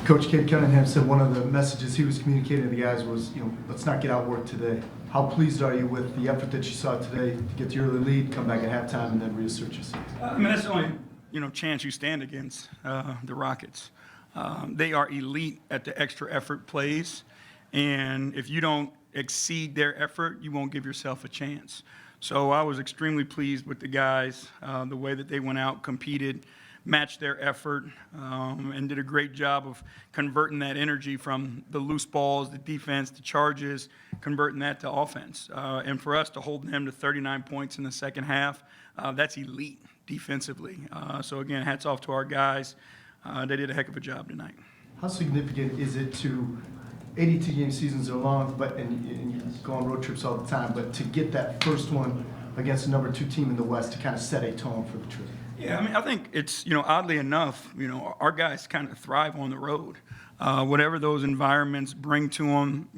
Coach Cade Cunningham said one of the messages he was communicating to the guys was, let's not get outworked today. How pleased are you with the effort that you saw today to get the early lead, come back at halftime, and then reassert yourself? I mean, that's the only chance you stand against the Rockets. They are elite at the extra effort plays, and if you don't exceed their effort, you won't give yourself a chance. So I was extremely pleased with the guys, the way that they went out, competed, matched their effort, and did a great job of converting that energy from the loose balls, the defense, the charges, converting that to offense. And for us to hold them to 39 points in the second half, that's elite defensively. So again, hats off to our guys. They did a heck of a job tonight. How significant is it to 82-game seasons are long, and you go on road trips all the time, but to get that first one against the number 2 team in the West to kind of set a tone for the trip? Yeah, I mean, I think it's, oddly enough, our guys kind of thrive on the road. Whatever those environments bring to them,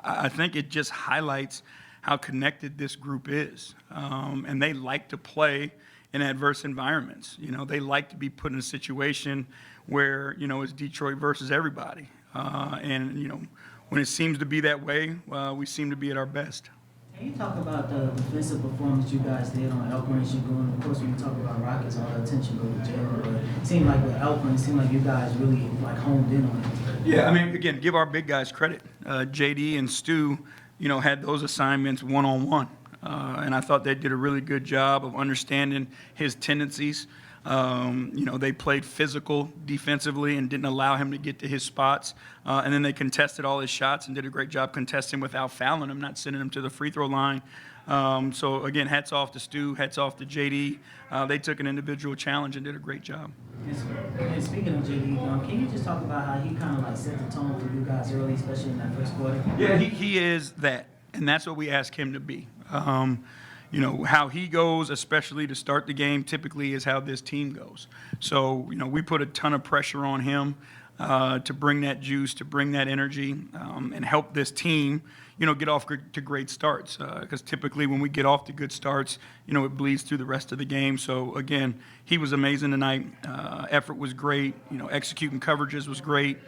I think it just highlights how connected this group is. And they like to play in adverse environments. They like to be put in a situation where, it's Detroit versus everybody. And when it seems to be that way, we seem to be at our best. Can you talk about the defensive performance you guys did on Elkman and Shagun? Of course, when you talk about Rockets, all the attention goes to Jalen, but it seemed like with Elkman, it seemed like you guys really honed in on it. Yeah, I mean, again, give our big guys credit. JD and Stu, had those assignments one-on-one. And I thought they did a really good job of understanding his tendencies. They played physical defensively and didn't allow him to get to his spots. And then they contested all his shots and did a great job contesting without fouling him, not sending him to the free throw line. So, again, hats off to Stu, hats off to JD. They took an individual challenge and did a great job. And speaking of JD, can you just talk about how he kind of set the tone for you guys early, especially in that first quarter? Yeah, he is that, and that's what we ask him to be. How he goes, especially to start the game, typically is how this team goes. So, we put a ton of pressure on him to bring that juice, to bring that energy, and help this team, get off to great starts. Because typically when we get off to good starts, it bleeds through the rest of the game. So, again, he was amazing tonight. Effort was great. Executing coverages was great.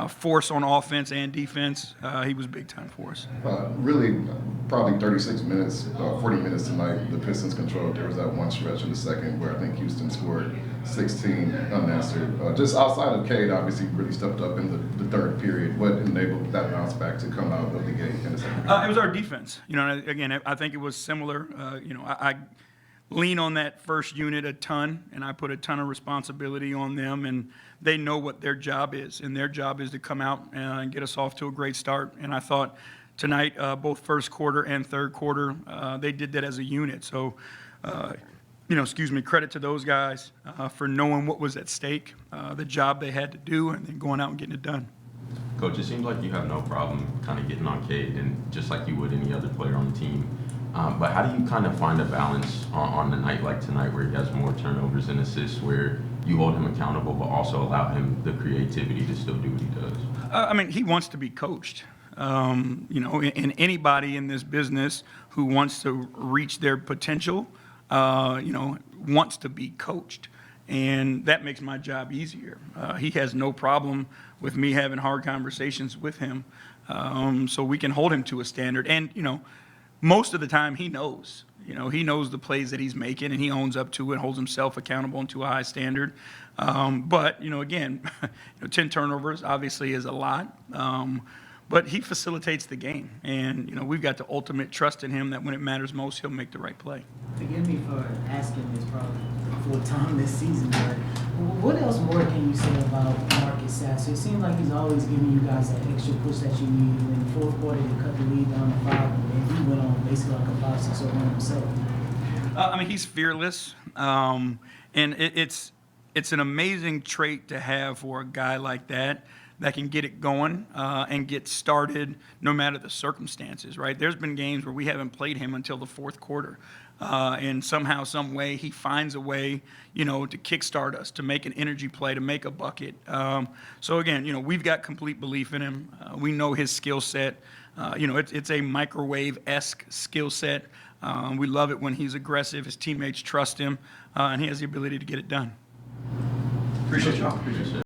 Force on offense and defense, he was big time for us. Really, probably 36 minutes, 40 minutes tonight, the Pistons controlled. There was that one stretch in the second where I think Houston scored 16 unanswered. Just outside of Cade, obviously, really stepped up in the third period. What enabled that bounce back to come out of the gate in the second period? It was our defense. Again, I think it was similar. I lean on that first unit a ton, and I put a ton of responsibility on them, and they know what their job is, and their job is to come out and get us off to a great start. And I thought tonight, both first quarter and third quarter, they did that as a unit. So, credit to those guys for knowing what was at stake, the job they had to do, and then going out and getting it done. Coach, it seems like you have no problem kind of getting on Cade, and just like you would any other player on the team. But how do you kind of find a balance on a night like tonight where he has more turnovers and assists, where you hold him accountable but also allow him the creativity to still do what he does? He wants to be coached. And anybody in this business who wants to reach their potential, wants to be coached. And that makes my job easier. He has no problem with me having hard conversations with him, so we can hold him to a standard. And, most of the time he knows. He knows the plays that he's making, and he owns up to it, holds himself accountable and to a high standard. But, again, 10 turnovers obviously is a lot. But he facilitates the game. And, we've got the ultimate trust in him that when it matters most, he'll make the right play. Forgive me for asking this probably for a time this season, but what else more can you say about Marcus Sasser? It seems like he's always giving you guys that extra push that you need. In the fourth quarter, they cut the lead down to 5, and then he went on basically like a 5-6 run himself. He's fearless. And it's an amazing trait to have for a guy like that can get it going and get started no matter the circumstances, right? There's been games where we haven't played him until the fourth quarter. And somehow, some way, he finds a way, to kickstart us, to make an energy play, to make a bucket. So, again, we've got complete belief in him. We know his skill set. It's a microwave-esque skill set. We love it when he's aggressive. His teammates trust him, and he has the ability to get it done. Appreciate y'all.